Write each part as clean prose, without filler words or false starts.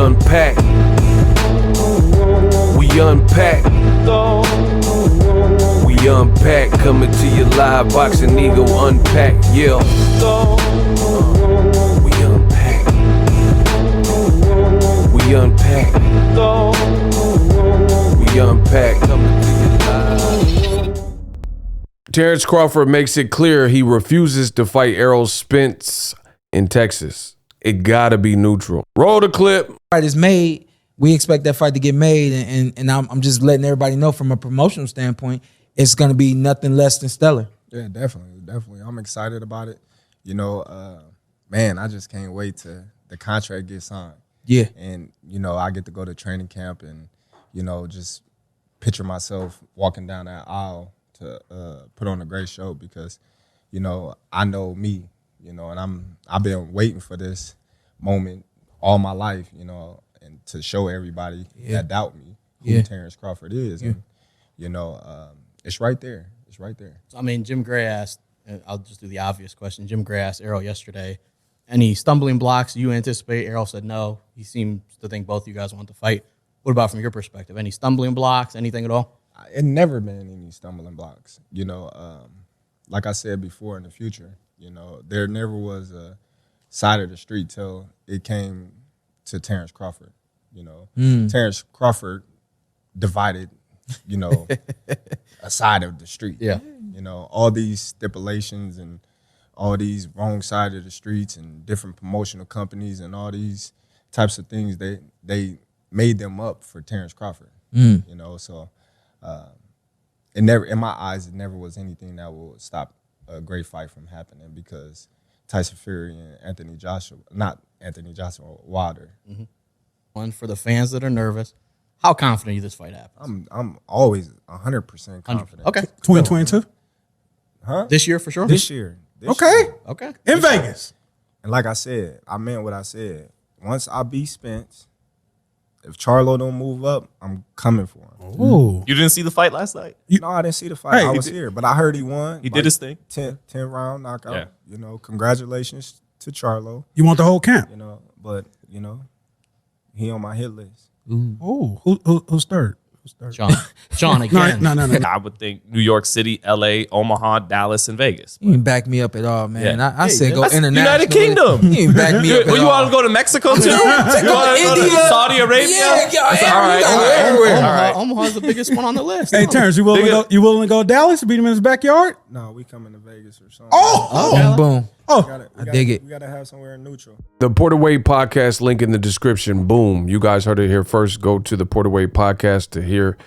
unpack. We unpack. We unpack. Coming to you live, Boxing Ego Unpack. Yeah. We unpack. We unpack. We unpack. Coming to you live. Terence Crawford makes it clear he refuses to fight Errol Spence in Texas. It gotta be neutral. Roll the clip. Fight is made. We expect that fight to get made, and I'm just letting everybody know from a promotional standpoint, it's gonna be nothing less than stellar. Yeah, definitely. I'm excited about it. You know, man, I just can't wait to the contract get signed. Yeah. And, you know, I get to go to training camp and, you know, just picture myself walking down that aisle to put on a great show because, you know, I know me, you know, and I've been waiting for this moment all my life, you know, and to show everybody that doubt me who Terence Crawford is. And, you know, it's right there. It's right there. So, I mean, Jim Gray asked, and I'll just do the obvious question. Jim Gray asked Errol yesterday, any stumbling blocks you anticipate? Errol said no. He seems to think both of you guys want to fight. What about from your perspective? Any stumbling blocks, anything at all? It never been any stumbling blocks. You know, like I said before, in the future, you know, there never was a side of the street till it came to Terence Crawford. You know, Terence Crawford divided, you know, a side of the street. Yeah. You know, all these stipulations and all these wrong side of the streets and different promotional companies and all these types of things, they made them up for Terence Crawford. You know, so it never, in my eyes, it never was anything that would stop a great fight from happening because Tyson Fury and Wilder. One for the fans that are nervous. How confident are you this fight happens? I'm always 100% confident. Okay. 2022? Huh? This year for sure? This year. Okay. Okay. In Vegas. And like I said, I meant what I said. Once I beat Spence, if Charlo don't move up, I'm coming for him. Ooh. You didn't see the fight last night? No, I didn't see the fight. Hey, I was here, but I heard he won. He did his thing. 10 round knockout. Yeah. You know, congratulations to Charlo. You want the whole camp? You know, but you know, he on my hit list. Oh, who's third? John again. No. I would think New York City, LA, Omaha, Dallas, and Vegas. You didn't back me up at all, man. Yeah. I said go That's international. United Kingdom. You didn't back me up at all. You want to go to Mexico too? You want to go to Saudi Arabia? Yeah, Omaha's the biggest one on the list. Hey, Terence, you willing to go to Dallas to beat him in his backyard? No, we coming to Vegas or something. Boom. I dig it. We gotta have somewhere neutral. The Porterweight Podcast, link in the description. Boom. You guys heard it here first. Go to the Porterweight Podcast to hear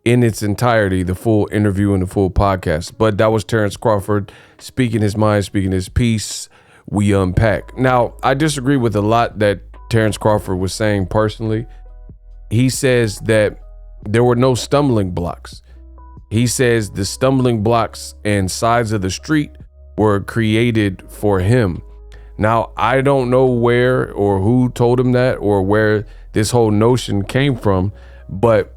in its entirety the full interview and the full podcast. But that was Terence Crawford speaking his mind, speaking his piece. We unpack. Now, I disagree with a lot that Terence Crawford was saying personally. He says that there were no stumbling blocks. He says the stumbling blocks and sides of the street were created for him. Now, I don't know where or who told him that or where this whole notion came from, but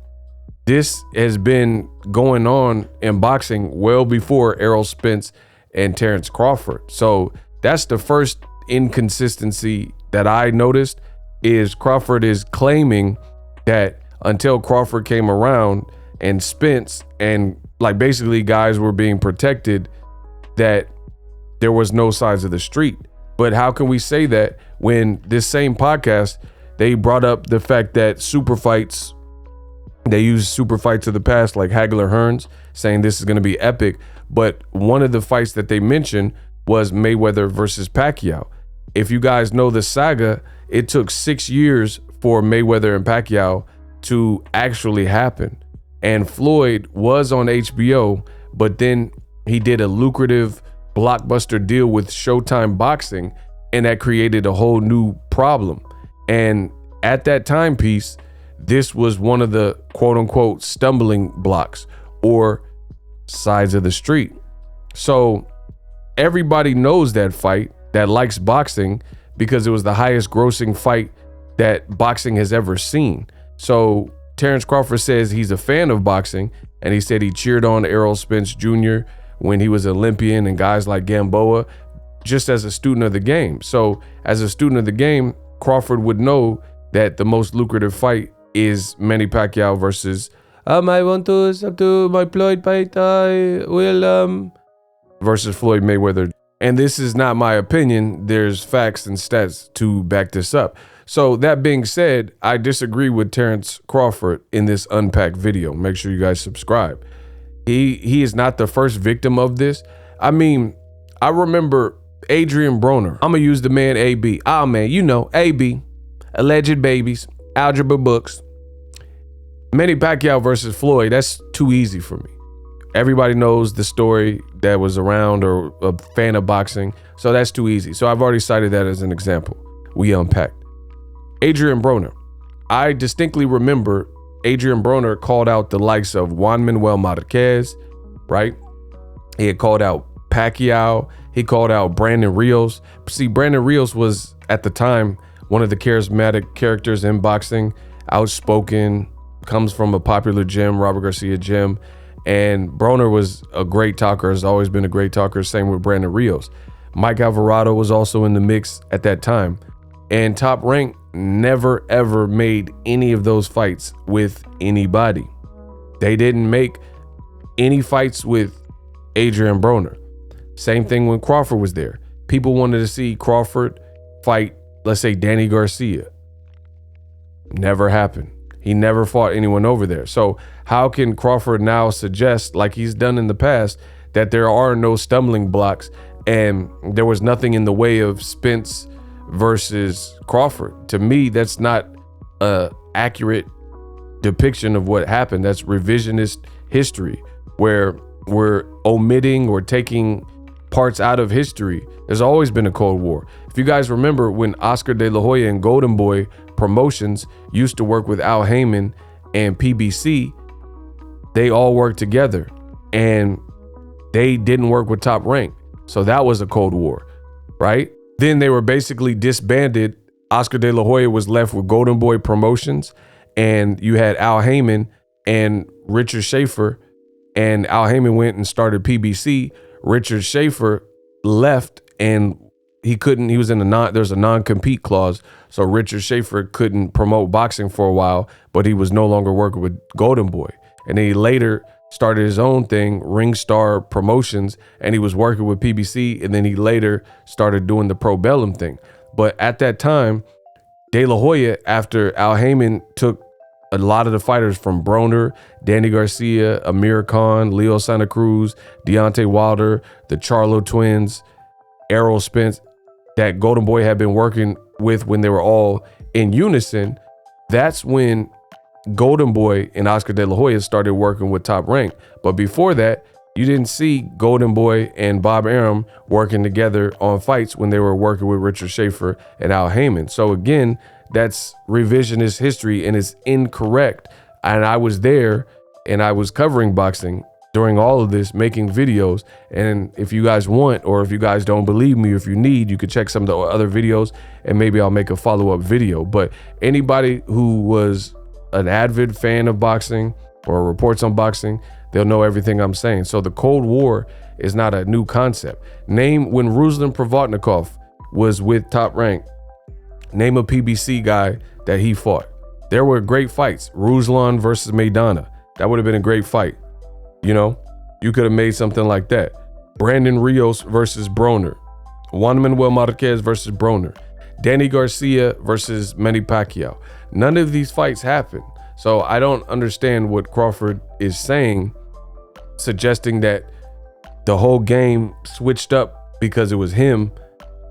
this has been going on in boxing well before Errol Spence and Terence Crawford. So that's the first inconsistency that I noticed is Crawford is claiming that until Crawford came around and Spence and like basically guys were being protected, that there was no sides of the street. But how can we say that when this same podcast, they brought up the fact that super fights, they use super fights of the past like Hagler Hearns, saying this is going to be epic. But one of the fights that they mentioned was Mayweather versus Pacquiao. If you guys know the saga, it took 6 years for Mayweather and Pacquiao to actually happen. And Floyd was on HBO, but then he did a lucrative blockbuster deal with Showtime Boxing, and that created a whole new problem. And at that timepiece, this was one of the quote unquote stumbling blocks or sides of the street. So everybody knows that fight that likes boxing because it was the highest grossing fight that boxing has ever seen. So Terence Crawford says he's a fan of boxing, and he said he cheered on Errol Spence Jr. when he was Olympian and guys like Gamboa, just as a student of the game. So as a student of the game, Crawford would know that the most lucrative fight is Manny Pacquiao versus I want to subdue my Floyd fight. I will versus Floyd Mayweather. And this is not my opinion. There's facts and stats to back this up. So that being said, I disagree with Terence Crawford in this unpacked video. Make sure you guys subscribe. He is not the first victim of this. I mean, I remember Adrian Broner. I'm gonna use the man AB. Oh man, you know, AB, alleged babies, algebra books. Manny Pacquiao versus Floyd, that's too easy for me. Everybody knows the story that was around or a fan of boxing, so that's too easy. So I've already cited that as an example. We unpacked. Adrian Broner. I distinctly remember Adrian Broner called out the likes of Juan Manuel Marquez, right? He had called out Pacquiao. He called out Brandon Rios. See, Brandon Rios was, at the time, one of the charismatic characters in boxing, outspoken, comes from a popular gym, Robert Garcia gym. And Broner was a great talker, has always been a great talker. Same with Brandon Rios. Mike Alvarado was also in the mix at that time. And Top Rank never, ever made any of those fights with anybody. They didn't make any fights with Adrian Broner. Same thing when Crawford was there. People wanted to see Crawford fight, let's say, Danny Garcia. Never happened. He never fought anyone over there. So how can Crawford now suggest, like he's done in the past, that there are no stumbling blocks and there was nothing in the way of Spence versus Crawford? To me, that's not a accurate depiction of what happened. That's revisionist history, where we're omitting or taking parts out of history. There's always been a Cold War. If you guys remember when Oscar De La Hoya and Golden Boy Promotions used to work with Al Heyman and PBC, they all worked together and they didn't work with Top Rank. So that was a Cold War, right? Then they were basically disbanded. Oscar De La Hoya was left with Golden Boy Promotions, and you had Al Heyman and Richard Schaefer, and Al Heyman went and started PBC. Richard Schaefer left and he was in there's a non-compete clause. So Richard Schaefer couldn't promote boxing for a while, but he was no longer working with Golden Boy. And then he later started his own thing, Ringstar Promotions, and he was working with PBC, and then he later started doing the Pro Bellum thing. But at that time, De La Hoya, after Al Heyman took a lot of the fighters from Broner, Danny Garcia, Amir Khan, Leo Santa Cruz, Deontay Wilder, the Charlo twins, Errol Spence, that Golden Boy had been working with when they were all in unison, that's when Golden Boy and Oscar De La Hoya started working with Top Rank. But before that, you didn't see Golden Boy and Bob Arum working together on fights when they were working with Richard Schaefer and Al Heyman. So again, that's revisionist history and it's incorrect. And I was there and I was covering boxing during all of this, making videos. And if you guys want, or if you guys don't believe me, or if you need, you could check some of the other videos and maybe I'll make a follow-up video. But anybody who was an avid fan of boxing or reports on boxing, they'll know everything I'm saying. So the Cold War is not a new concept. Name when Ruslan Provodnikov was with Top Rank, name a PBC guy that he fought. There were great fights. Ruslan versus Maidana. That would have been a great fight. You know, you could have made something like that. Brandon Rios versus Broner. Juan Manuel Marquez versus Broner. Danny Garcia versus Manny Pacquiao. None of these fights happened. So I don't understand what Crawford is saying, suggesting that the whole game switched up because it was him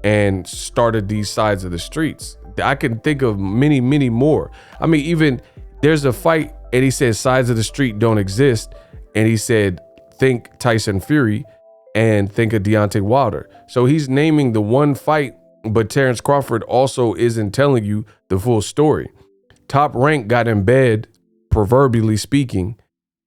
and started these sides of the streets. I can think of many, many more. I mean, even there's a fight and he said sides of the street don't exist. And he said, think Tyson Fury and think of Deontay Wilder. So he's naming the one fight, but Terence Crawford also isn't telling you the full story. Top Rank got in bed, proverbially speaking,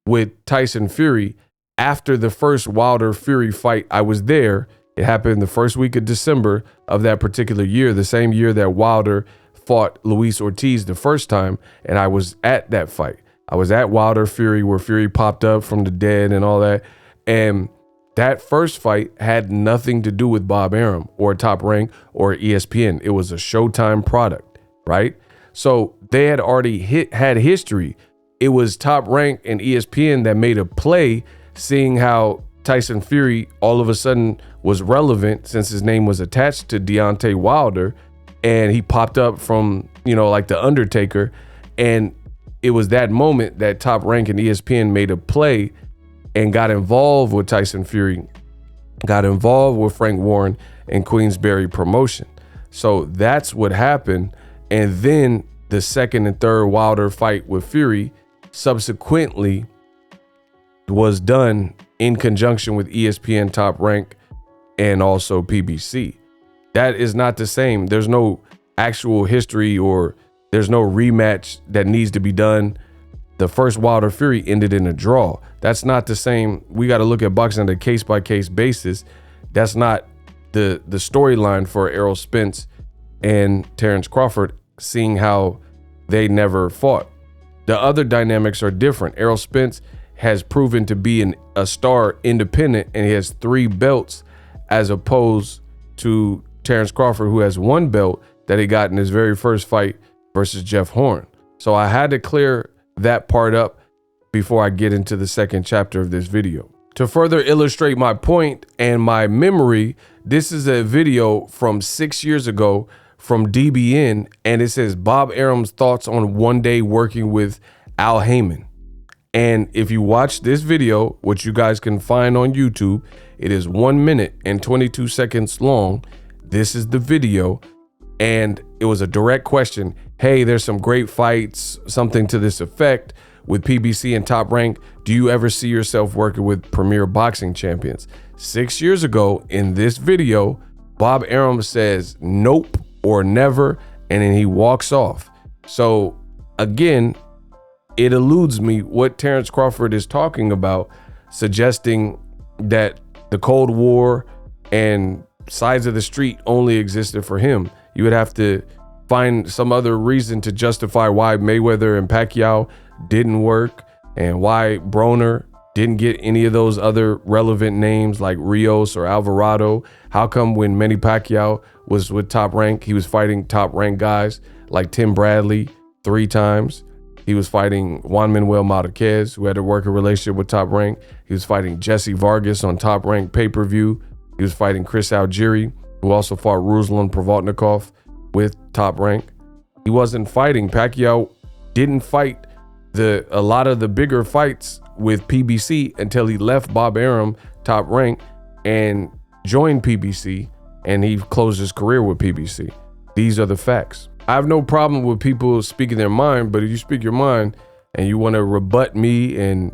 with Tyson Fury after the first Wilder Fury fight. I was there. It happened the first week of December of that particular year, the same year that Wilder fought Luis Ortiz the first time, and I was at that fight. I was at Wilder Fury, where Fury popped up from the dead and all that. And that first fight had nothing to do with Bob Arum or Top Rank or ESPN. It was a Showtime product, right? So they had already had history. It was Top Rank and ESPN that made a play, seeing how Tyson Fury all of a sudden was relevant since his name was attached to Deontay Wilder, and he popped up from, like the Undertaker. And it was that moment that Top Rank and ESPN made a play and got involved with Tyson Fury, got involved with Frank Warren and Queensberry Promotion. So that's what happened. And then the second and third Wilder fight with Fury subsequently was done in conjunction with ESPN, Top Rank, and also PBC. That is not the same. There's no actual history, or there's no rematch that needs to be done. The first Wilder Fury ended in a draw. That's not the same. We got to look at boxing on a case-by-case basis. That's not the storyline for Errol Spence and Terence Crawford, seeing how they never fought. The other dynamics are different. Errol Spence has proven to be a star independent, and he has 3 belts, as opposed to Terence Crawford, who has 1 belt that he got in his very first fight versus Jeff Horn. So I had to clear that part up before I get into the second chapter of this video. To further illustrate my point and my memory, this is a video from 6 years ago from DBN, and it says Bob Arum's thoughts on one day working with Al Heyman. And if you watch this video, which you guys can find on YouTube, it is 1 minute and 22 seconds long. This is the video, and it was a direct question. Hey, there's some great fights, something to this effect, with PBC and Top Rank. Do you ever see yourself working with premier boxing champions? 6 years ago in this video, Bob Arum says nope or never, and then he walks off. So again, it eludes me what Terence Crawford is talking about, suggesting that the Cold War and sides of the street only existed for him. You would have to find some other reason to justify why Mayweather and Pacquiao didn't work, and why Broner didn't get any of those other relevant names like Rios or Alvarado. How come when Manny Pacquiao was with Top Rank, he was fighting Top Rank guys like Tim Bradley 3 times? He was fighting Juan Manuel Marquez, who had a working relationship with Top Rank. He was fighting Jesse Vargas on Top Rank pay-per-view. He was fighting Chris Algieri, who also fought Ruslan Provodnikov with Top Rank. He wasn't fighting. Pacquiao didn't fight a lot of the bigger fights with PBC until he left Bob Arum, Top Rank, and joined PBC, and he closed his career with PBC. These are the facts. I have no problem with people speaking their mind, but if you speak your mind and you want to rebut me and,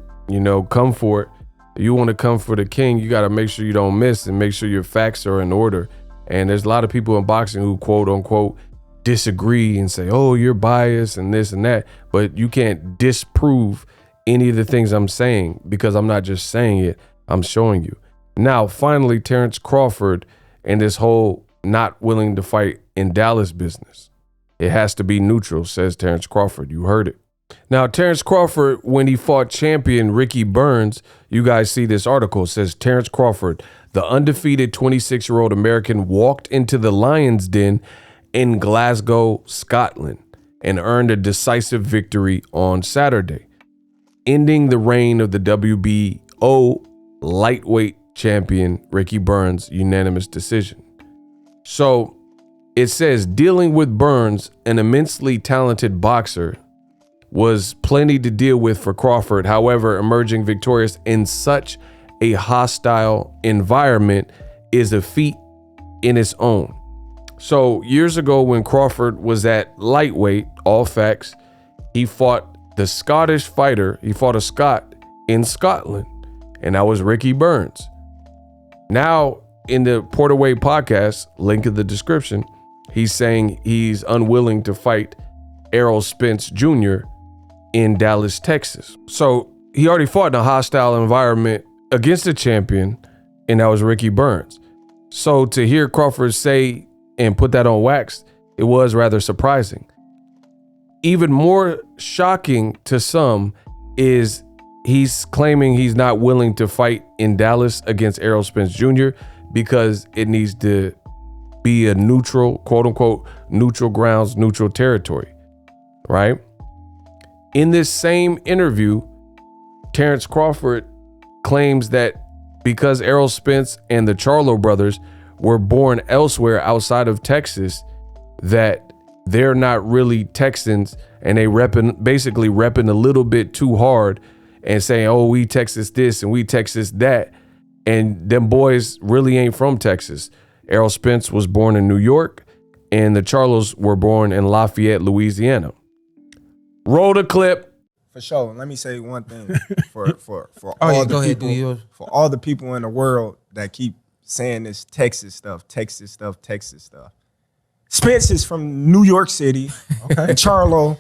come for it, you want to come for the king, you got to make sure you don't miss and make sure your facts are in order. And there's a lot of people in boxing who quote unquote disagree and say, oh, you're biased and this and that, but you can't disprove any of the things I'm saying, because I'm not just saying it, I'm showing you. Now, finally, Terence Crawford and this whole not willing to fight in Dallas business. It has to be neutral, says Terence Crawford. You heard it. Now, Terence Crawford, when he fought champion Ricky Burns, you guys see this article. It says Terence Crawford, the undefeated 26-year-old American, walked into the Lion's Den in Glasgow, Scotland, and earned a decisive victory on Saturday, ending the reign of the WBO lightweight champion Ricky Burns' unanimous decision. So it says dealing with Burns, an immensely talented boxer, was plenty to deal with for Crawford. However, emerging victorious in such a hostile environment is a feat in its own. So years ago when Crawford was at lightweight, all facts, he fought the Scottish fighter. He fought a Scot in Scotland, and that was Ricky Burns. Now in the Porterway podcast, link in the description, he's saying he's unwilling to fight Errol Spence Jr. in Dallas, Texas. So he already fought in a hostile environment against a champion, and that was Ricky Burns. So to hear Crawford say and put that on wax, it was rather surprising. Even more shocking to some is he's claiming he's not willing to fight in Dallas against Errol Spence Jr. because it needs to be a neutral, quote unquote, neutral grounds, neutral territory. right? In this same interview, Terence Crawford claims that because Errol Spence and the Charlo brothers were born elsewhere outside of Texas, that they're not really Texans, and they basically repping a little bit too hard and saying, oh, we Texas this and we Texas that. And them boys really ain't from Texas. Errol Spence was born in New York, and the Charlos were born in Lafayette, Louisiana. Roll the clip. For sure. Let me say one thing for all the people in the world that keep saying this Texas stuff. Spence is from New York City, and Charlo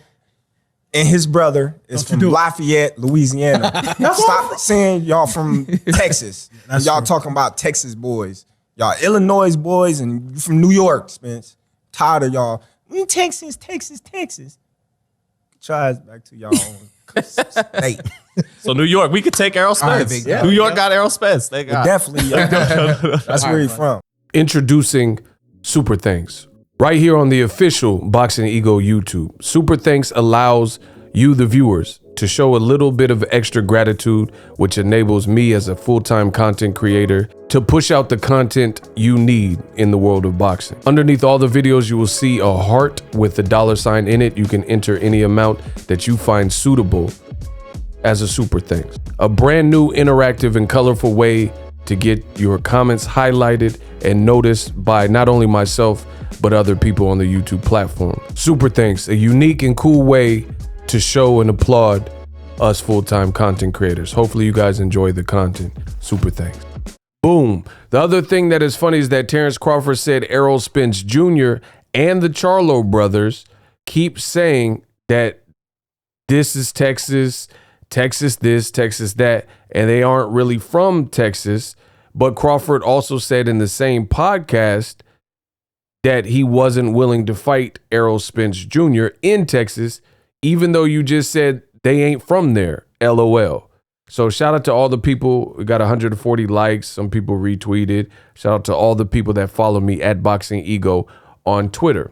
and his brother is from Lafayette, Louisiana. Stop saying y'all from Texas. Y'all talking about Texas boys. Y'all Illinois boys and you from New York, Spence. Tired of y'all. Texas. Try us back to y'all own state. So New York, we could take Errol Spence. Yeah. New York got Errol Spence. They got Definitely. That's where he's from. Introducing Super Thanks. Right here on the official Boxing Ego YouTube. Super Thanks allows you, the viewers, to show a little bit of extra gratitude, which enables me as a full-time content creator to push out the content you need in the world of boxing. Underneath all the videos, you will see a heart with the $sign in it. You can enter any amount that you find suitable as a Super Thanks. A brand new interactive and colorful way to get your comments highlighted and noticed by not only myself, but other people on the YouTube platform. Super Thanks, a unique and cool way to show and applaud us full-time content creators. Hopefully you guys enjoy the content. Super Thanks. Boom. The other thing that is funny is that Terence Crawford said Errol Spence Jr. and the Charlo brothers keep saying that this is Texas, Texas this, Texas that, and they aren't really from Texas. But Crawford also said in the same podcast that he wasn't willing to fight Errol Spence Jr. in Texas, even though you just said they ain't from there, LOL. So shout out to all the people. We got 140 likes. Some people retweeted. Shout out to all the people that follow me at Boxing Ego on Twitter.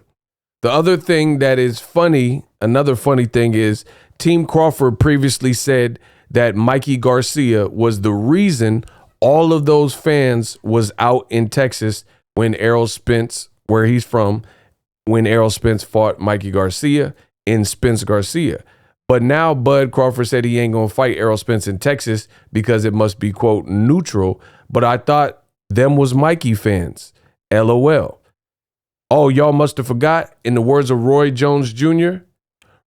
The other thing that is funny, another funny thing is Team Crawford previously said that Mikey Garcia was the reason all of those fans was out in Texas when Errol Spence, where he's from, when Errol Spence fought Mikey Garcia in Spence Garcia. But now Bud Crawford said he ain't going to fight Errol Spence in Texas because it must be, quote, neutral. But I thought them was Mikey fans. LOL. Oh, y'all must have forgot, in the words of Roy Jones Jr.,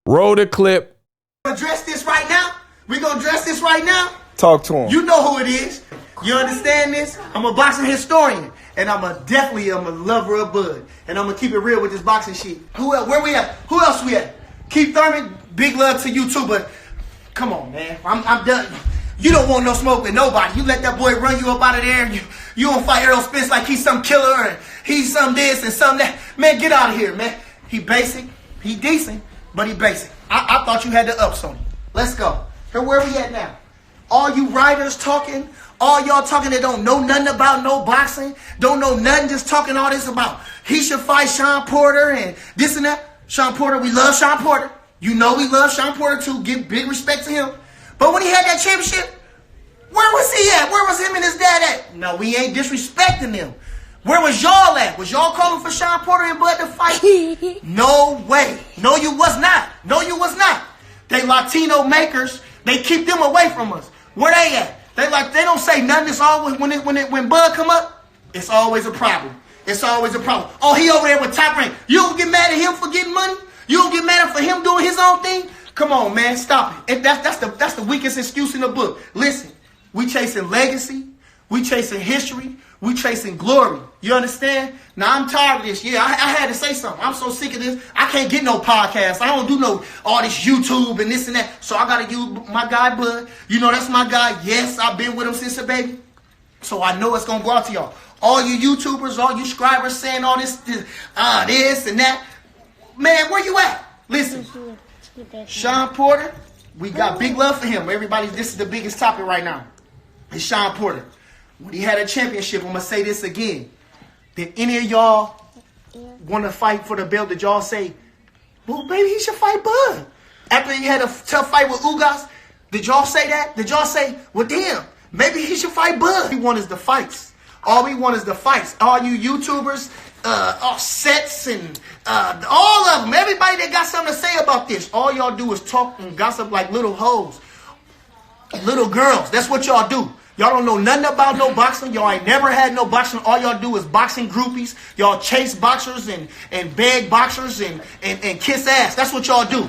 roll the clip. Address this right now? We gonna address this right now? Talk to him. You know who it is. You understand this? I'm a boxing historian, and I'm a lover of Bud, and I'm gonna keep it real with this boxing shit. Who else? Where we at? Who else we at? Keith Thurman, big love to you too, but come on, man. I'm done. You don't want no smoke with nobody. You let that boy run you up out of there, and you don't fight Errol Spence like he's some killer, and he's some this and some that. Man, get out of here, man. He basic, he decent, but he basic. I thought you had the ups on him. Let's go. Here, where we at now? All you writers talking, all y'all talking that don't know nothing about no boxing, don't know nothing, just talking all this about he should fight Sean Porter and this and that. Sean Porter, we love Sean Porter. You know we love Sean Porter too. Give big respect to him. But when he had that championship, where was he at? Where was him and his dad at? No, we ain't disrespecting them. Where was y'all at? Was y'all calling for Sean Porter and Bud to fight? No way. No, you was not. No, you was not. They Latino makers. They keep them away from us. Where they at? They don't say nothing. It's always when Bud come up, it's always a problem. It's always a problem. Oh, he over there with Top Rank. You don't get mad at him for getting money? You don't get mad at him doing his own thing? Come on, man, stop it. That's the weakest excuse in the book. Listen, we chasing legacy. We chasing history. We chasing glory. You understand? Now, I'm tired of this. Yeah, I had to say something. I'm so sick of this. I can't get no podcast. I don't do all this YouTube and this and that. So I got to use my guy, Bud. You know, that's my guy. Yes, I've been with him since a baby. So I know it's going to go out to y'all. All you YouTubers, all you scribers saying all this and that. Man, where you at? Listen, Sean Porter, we got big love for him. Everybody, this is the biggest topic right now. It's Sean Porter. When he had a championship, I'm going to say this again. Did any of y'all want to fight for the belt? Did y'all say, well, maybe he should fight Bud. After he had a tough fight with Ugas, did y'all say that? Did y'all say, well, damn, maybe he should fight Bud? All we want is the fights. All we want is the fights. All you YouTubers, Sets and all of them, everybody that got something to say about this, all y'all do is talk and gossip like little hoes. Little girls, that's what y'all do. Y'all don't know nothing about no boxing. Y'all ain't never had no boxing. All y'all do is boxing groupies. Y'all chase boxers and beg boxers and kiss ass. That's what y'all do.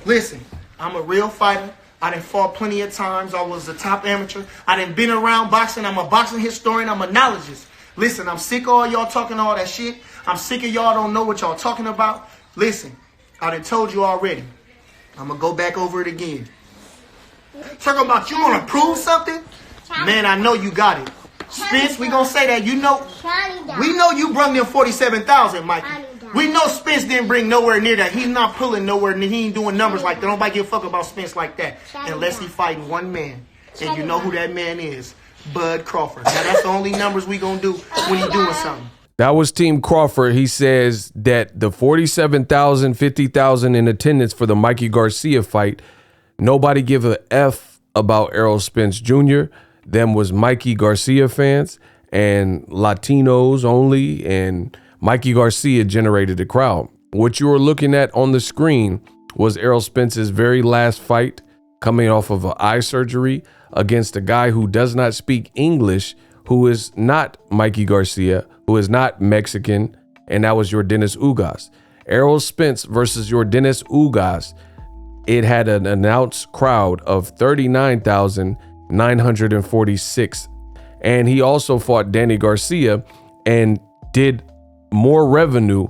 Listen, I'm a real fighter. I done fought plenty of times. I was a top amateur. I done been around boxing. I'm a boxing historian. I'm a knowledgeist. Listen, I'm sick of all y'all talking all that shit. I'm sick of y'all don't know what y'all talking about. Listen, I done told you already. I'm going to go back over it again. Talking about you want to prove something? Man, I know you got it. Spence, we going to say that. You know, we know you brung them 47,000, Mikey. We know Spence didn't bring nowhere near that. He's not pulling nowhere near. He ain't doing numbers like that. Nobody give a fuck about Spence like that. Unless he fighting one man. And you know who that man is. Bud Crawford. Now, that's the only numbers we going to do when he doing something. That was Team Crawford. He says that the 47,000, 50,000 in attendance for the Mikey Garcia fight, nobody give a F about Errol Spence Jr. Them was Mikey Garcia fans and Latinos only, and Mikey Garcia generated the crowd. What you were looking at on the screen was Errol Spence's very last fight, coming off of an eye surgery against a guy who does not speak English, who is not Mikey Garcia, who is not Mexican, and that was Yordenis Ugas. Errol Spence versus Yordenis Ugas, it had an announced crowd of 39,946. And he also fought Danny Garcia and did more revenue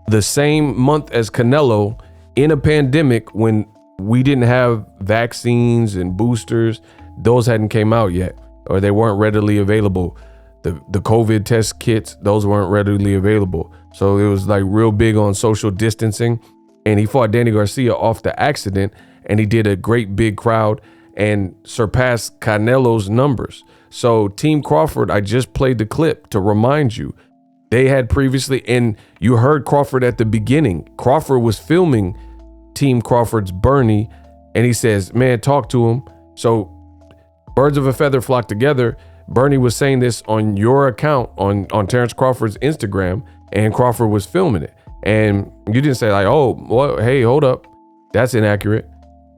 the same month as Canelo in a pandemic when we didn't have vaccines and boosters. Those hadn't came out yet, or they weren't readily available. The COVID test kits, those weren't readily available. So it was like real big on social distancing. And he fought Danny Garcia off the accident, and he did a great big crowd and surpassed Canelo's numbers. So Team Crawford, I just played the clip to remind you. They had previously, and you heard Crawford at the beginning. Crawford was filming Team Crawford's Bernie, and he says, man, talk to him. So birds of a feather flock together. Bernie was saying this on your account on Terence Crawford's Instagram, and Crawford was filming it. And you didn't say like, oh, well, hey, hold up, that's inaccurate.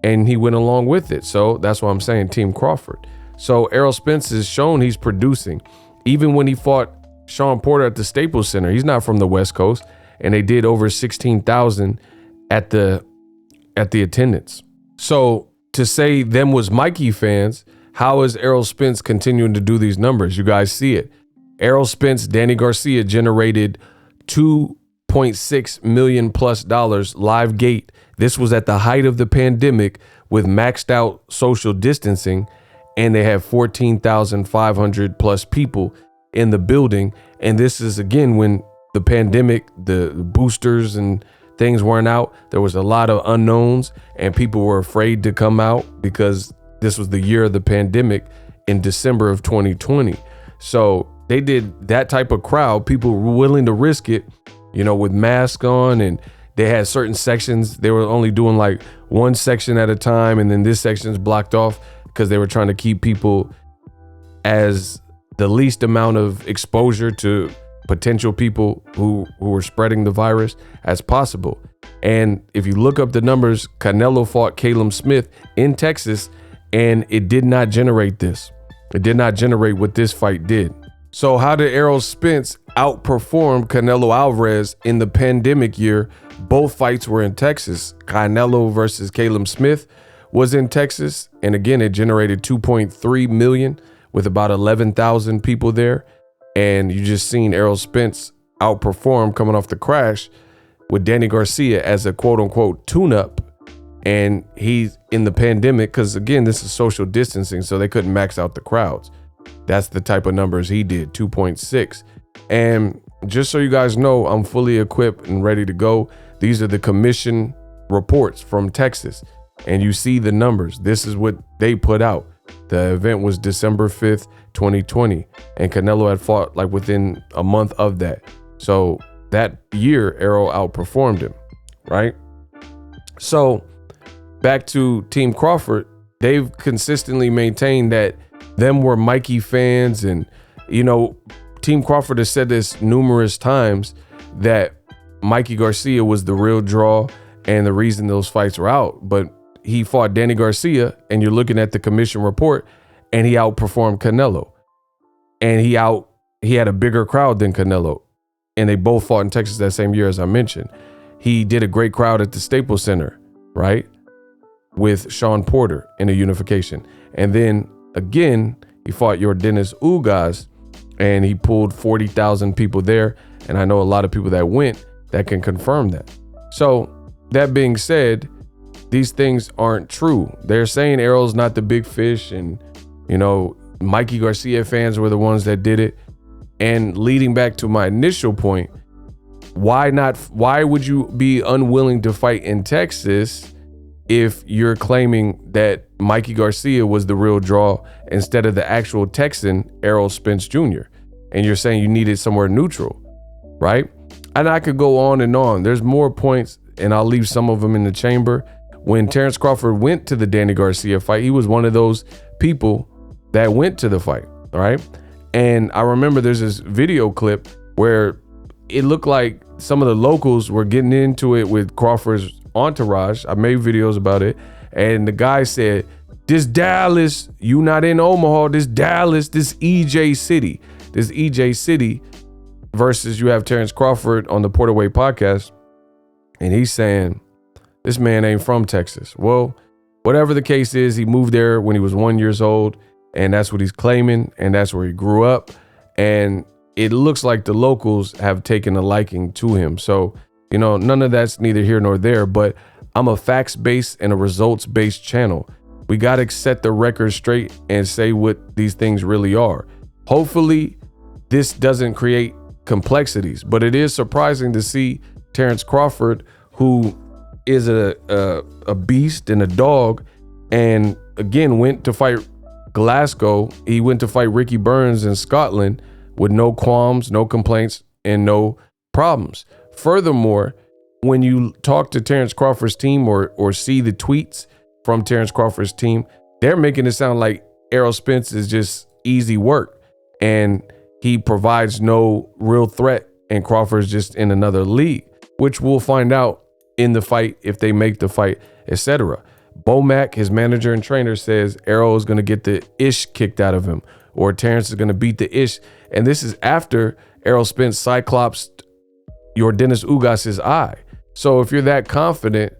And he went along with it. So that's why I'm saying Team Crawford. So Errol Spence has shown he's producing. Even when he fought Sean Porter at the Staples Center, he's not from the West Coast, and they did over 16,000 at the attendance. So to say them was Mikey fans, how is Errol Spence continuing to do these numbers? You guys see it. Errol Spence, Danny Garcia generated $2.6 million plus live gate. This was at the height of the pandemic with maxed out social distancing, and they have 14,500 plus people in the building. And this is again when the pandemic, the boosters and things weren't out. There was a lot of unknowns, and people were afraid to come out because this was the year of the pandemic in December of 2020. So they did that type of crowd. People were willing to risk it, you know, with masks on, and they had certain sections. They were only doing like one section at a time, and then this section's blocked off because they were trying to keep people as the least amount of exposure to potential people who were spreading the virus as possible. And if you look up the numbers, Canelo fought Caleb Smith in Texas, and it did not generate this. It did not generate what this fight did. So how did Errol Spence outperform Canelo Alvarez in the pandemic year? Both fights were in Texas. Canelo versus Caleb Smith was in Texas, and again, it generated 2.3 million with about 11,000 people there. And you just seen Errol Spence outperform coming off the crash with Danny Garcia as a quote unquote tune-up. And he's in the pandemic because, again, this is social distancing, so they couldn't max out the crowds. That's the type of numbers he did, 2.6. And just so you guys know, I'm fully equipped and ready to go. These are the commission reports from Texas, and you see the numbers. This is what they put out. The event was December 5th, 2020, and Canelo had fought like within a month of that. So that year, Errol outperformed him. right? So back to Team Crawford, they've consistently maintained that them were Mikey fans, and Team Crawford has said this numerous times that Mikey Garcia was the real draw and the reason those fights were out. But he fought Danny Garcia, and you're looking at the commission report, and he outperformed Canelo, and he had a bigger crowd than Canelo, and they both fought in Texas that same year, as I mentioned. He did a great crowd at the Staples Center, right, with Sean Porter in a unification. And then again, he fought Undisputed, and he pulled 40,000 people there. And I know a lot of people that went that can confirm that. So that being said, these things aren't true. They're saying Errol's not the big fish, and Mikey Garcia fans were the ones that did it. And leading back to my initial point, why would you be unwilling to fight in Texas if you're claiming that Mikey Garcia was the real draw instead of the actual Texan, Errol Spence Jr.? And you're saying you needed somewhere neutral, right? And I could go on and on. There's more points, and I'll leave some of them in the chamber. When Terence Crawford went to the Danny Garcia fight, he was one of those people that went to the fight, all right? And I remember there's this video clip where it looked like some of the locals were getting into it with Crawford's entourage. I made videos about it. And the guy said, this Dallas, you not in Omaha, this Dallas, this EJ City versus you have Terence Crawford on the Porterway podcast. And he's saying, this man ain't from Texas. Well, whatever the case is, he moved there when he was 1 year old. And that's what he's claiming. And that's where he grew up. And it looks like the locals have taken a liking to him. So, none of that's neither here nor there, but I'm a facts-based and a results-based channel. We got to set the record straight and say what these things really are. Hopefully, this doesn't create complexities, but it is surprising to see Terence Crawford, who is a beast and a dog, and again, went to fight Glasgow. He went to fight Ricky Burns in Scotland with no qualms, no complaints, and no problems. Furthermore, when you talk to Terence Crawford's team or see the tweets from Terence Crawford's team, they're making it sound like Errol Spence is just easy work and he provides no real threat, and Crawford's just in another league, which we'll find out in the fight if they make the fight, etc. Bomac, his manager and trainer, says Errol is going to get the ish kicked out of him, or Terence is going to beat the ish. And this is after Errol Spence cyclops Undisputed eye. So if you're that confident,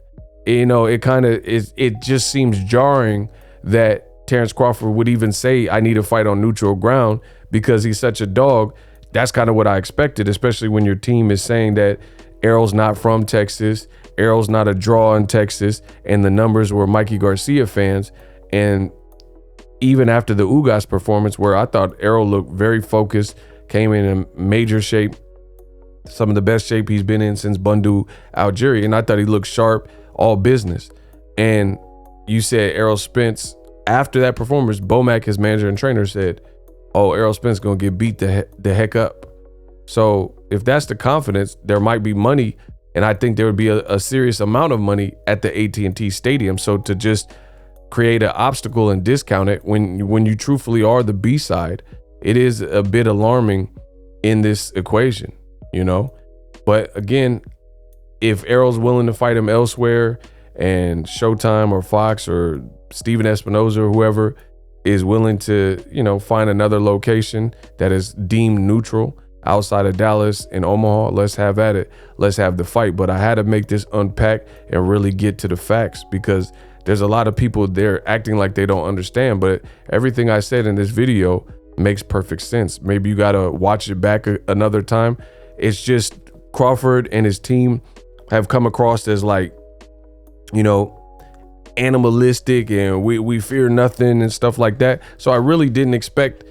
it kind of is. It just seems jarring that Terence Crawford would even say, I need a fight on neutral ground because he's such a dog. That's kind of what I expected, especially when your team is saying that Errol's not from Texas, Errol's not a draw in Texas, and the numbers were Mikey Garcia fans. And even after the Ugas performance, where I thought Errol looked very focused, came in major shape, some of the best shape he's been in since Bundu Algeria, and I thought he looked sharp, all business. And you said Errol Spence, after that performance, Bomac, his manager and trainer, said, oh, Errol Spence gonna get beat the heck up. So if that's the confidence, there might be money, and I think there would be a serious amount of money at the AT&T Stadium. So to just create an obstacle and discount it when you truthfully are the B-side, it is a bit alarming in this equation, But again, if Errol's willing to fight him elsewhere, and Showtime or Fox or Steven Espinoza or whoever is willing to, find another location that is deemed neutral outside of Dallas and Omaha, let's have at it. Let's have the fight. But I had to make this unpack and really get to the facts, because there's a lot of people there acting like they don't understand. But everything I said in this video makes perfect sense. Maybe you got to watch it back another time. It's just Crawford and his team have come across as animalistic and we fear nothing and stuff like that. So I really didn't expect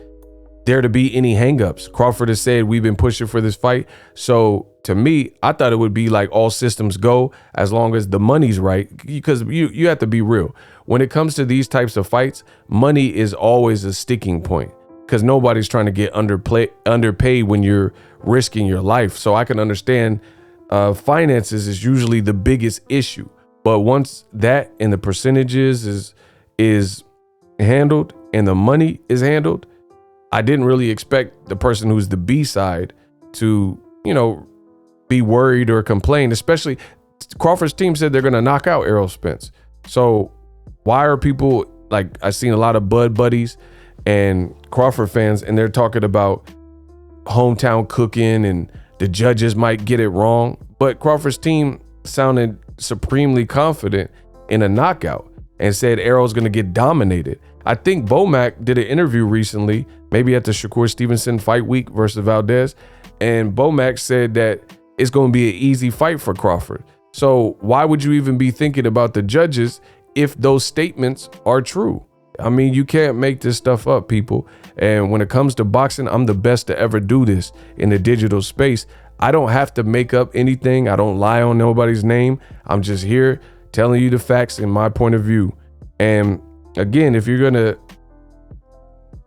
there to be any hangups. Crawford has said we've been pushing for this fight. So to me, I thought it would be like all systems go as long as the money's right, because you have to be real. When it comes to these types of fights, money is always a sticking point, because nobody's trying to get underpaid when you're risking your life. So I can understand finances is usually the biggest issue. But once that and the percentages is handled and the money is handled, I didn't really expect the person who's the B side to, be worried or complain. Especially Crawford's team said they're going to knock out Errol Spence. So why are people, like, I've seen a lot of Bud buddies and Crawford fans, and they're talking about hometown cooking and the judges might get it wrong. But Crawford's team sounded supremely confident in a knockout and said Errol's going to get dominated. I think Bomac did an interview recently, maybe at the Shakur Stevenson fight week versus Valdez, and Bomac said that it's going to be an easy fight for Crawford. So why would you even be thinking about the judges if those statements are true? I mean, you can't make this stuff up, people. And when it comes to boxing, I'm the best to ever do this in the digital space. I don't have to make up anything. I don't lie on nobody's name. I'm just here telling you the facts in my point of view. And again, if you're going to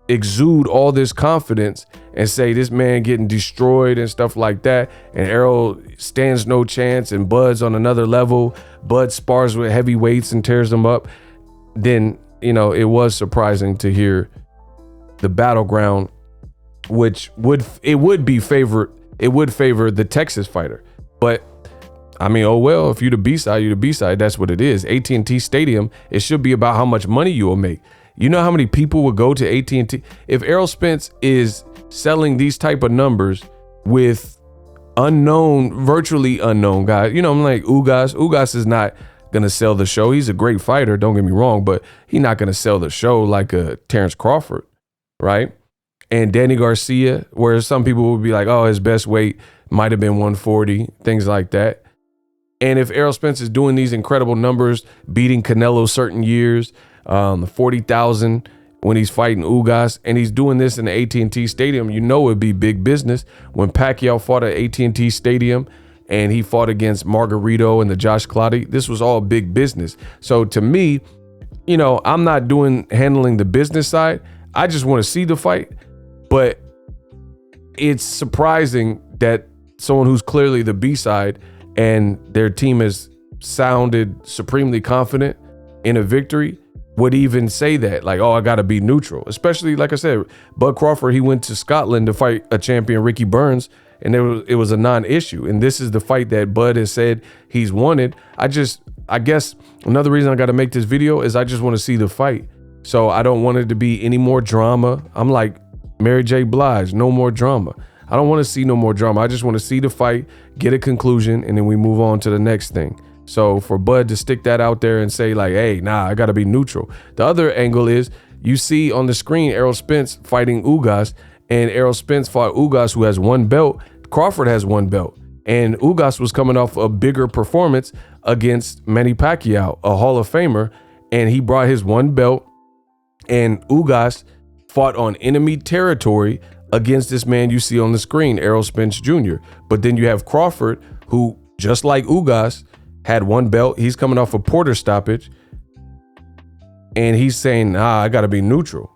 exude all this confidence and say this man getting destroyed and stuff like that, and Errol stands no chance and Bud's on another level, Bud spars with heavyweights and tears them up, then, it was surprising to hear the battleground, which would favor the Texas fighter. But I mean, oh well, if you're the B-side, you're the B-side. That's what it is. AT&T Stadium, it should be about how much money you will make. You know how many people would go to AT&T? If Errol Spence is selling these type of numbers with virtually unknown guys, I'm like Ugas is not gonna sell the show. He's a great fighter, don't get me wrong, but he's not gonna sell the show like a Terence Crawford, right? And Danny Garcia, where some people would be like, oh, his best weight might have been 140, things like that. And if Errol Spence is doing these incredible numbers, beating Canelo certain years, 40,000 when he's fighting Ugas, and he's doing this in the AT&T Stadium, it'd be big business. When Pacquiao fought at AT&T Stadium and he fought against Margarito and the Josh Clottey, this was all big business. So to me, I'm not handling the business side. I just want to see the fight. But it's surprising that someone who's clearly the B side and their team has sounded supremely confident in a victory would even say that, like, oh, I got to be neutral. Especially, like I said, Bud Crawford, he went to Scotland to fight a champion, Ricky Burns, and it was a non-issue. And this is the fight that Bud has said he's wanted. I guess another reason I got to make this video is I just want to see the fight. So I don't want it to be any more drama. I'm like Mary J. Blige, no more drama. I don't want to see no more drama. I just want to see the fight, get a conclusion, and then we move on to the next thing. So for Bud to stick that out there and say like, hey, nah, I got to be neutral. The other angle is you see on the screen Errol Spence fighting Ugas, and Errol Spence fought Ugas, who has one belt. Crawford has one belt. And Ugas was coming off a bigger performance against Manny Pacquiao, a Hall of Famer, and he brought his one belt, and Ugas fought on enemy territory against this man you see on the screen, Errol Spence Jr. But then you have Crawford, who, just like Ugas, had one belt. He's coming off a Porter stoppage, and he's saying, nah, I got to be neutral.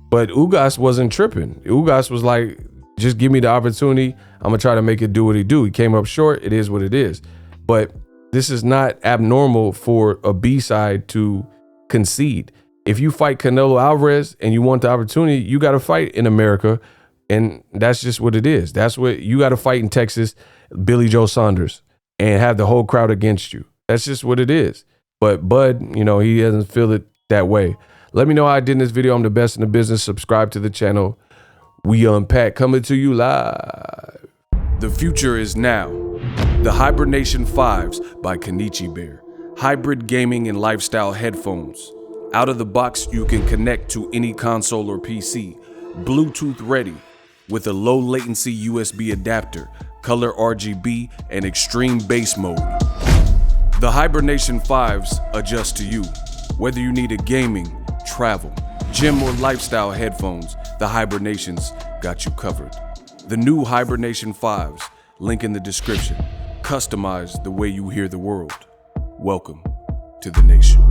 But Ugas wasn't tripping. Ugas was like, just give me the opportunity. I'm going to try to make it do what he do. He came up short. It is what it is. But this is not abnormal for a B-side to concede. If you fight Canelo Alvarez and you want the opportunity, you got to fight in America. And that's just what it is. That's what you got to fight in Texas, Billy Joe Saunders, and have the whole crowd against you. That's just what it is. But Bud, he doesn't feel it that way. Let me know how I did in this video. I'm the best in the business. Subscribe to the channel. We Unpack, coming to you live. The future is now. The Hibernation 5s by Kenichi Bear. Hybrid gaming and lifestyle headphones. Out of the box, you can connect to any console or PC. Bluetooth ready with a low latency USB adapter, color RGB, and extreme bass mode. The Hibernation 5s adjust to you. Whether you need a gaming, travel, gym, or lifestyle headphones, the Hibernations got you covered. The new Hibernation 5s, link in the description. Customize the way you hear the world. Welcome to the nation.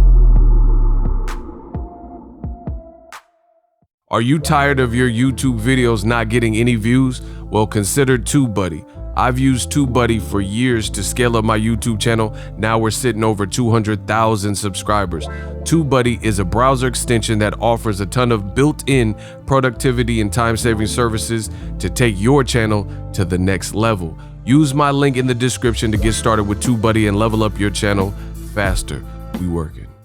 Are you tired of your YouTube videos not getting any views? Well, consider TubeBuddy. I've used TubeBuddy for years to scale up my YouTube channel. Now we're sitting over 200,000 subscribers. TubeBuddy is a browser extension that offers a ton of built-in productivity and time-saving services to take your channel to the next level. Use my link in the description to get started with TubeBuddy and level up your channel faster. We working.